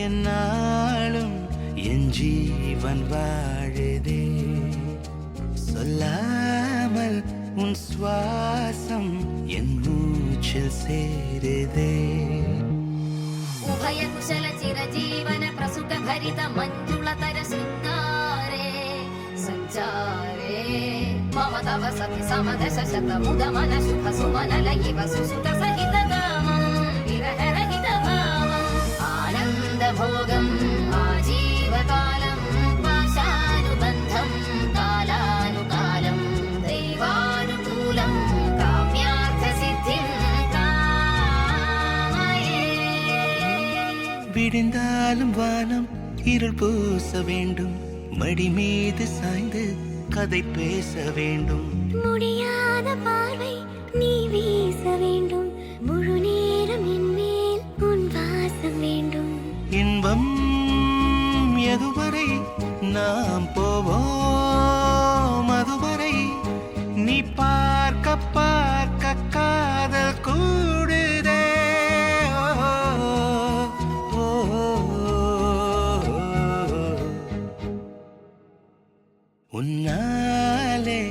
என்னாலும் என் ஜீவன் வாழுதே சொல்லாமல் உன் சுவாசம் என் மூச்சில் சேருதே उभय कुशल चिरजीवन प्रसुख भरित मञ्जुलतर शृङ्गारे सञ्चारे मम तव सति समदश शतमुदमन शुभ सुमनल इव सुसुत सहित कामं विरहरहित भावम् आनन्दभोगम् आजीवकालं पाशानुबन्धं कालानुकालं दैवानुकूलं काम्यार्थसिद्धिं விடிந்தாலும் வானம் இருள் பூச வேண்டும் மடி மீது சாய்ந்து கதை பேச வேண்டும் முடியாத பார்வை நீ வீச வேண்டும் முழு நேரம் என் மேல் உன் வாசம் வேண்டும் இன்பம் எதுவரை நாம் போவோம் அதுவரை நீ பார்க்க பார்க்க காதல் கூடுதே உன்னாலே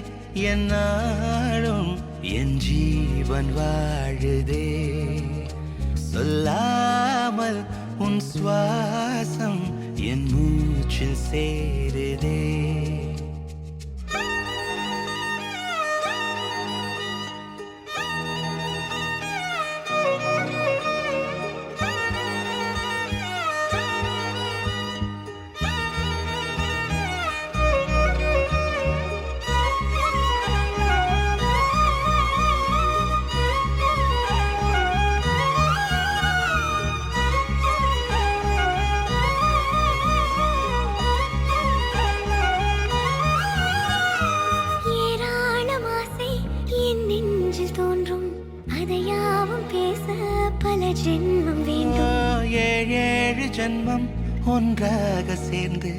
என்னாலும் என் ஜீவன் வாழுதே சொல்லாமல் உன் சுவாசம் என் மூச்சில் சேருதே ஜென்மம் வேண்டும் ஏழு ஜென்மம் ஒன்றாக சேர்ந்து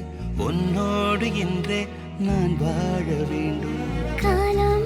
உன்னோடு இன்றே நான் வாழ வேண்டும் காலம்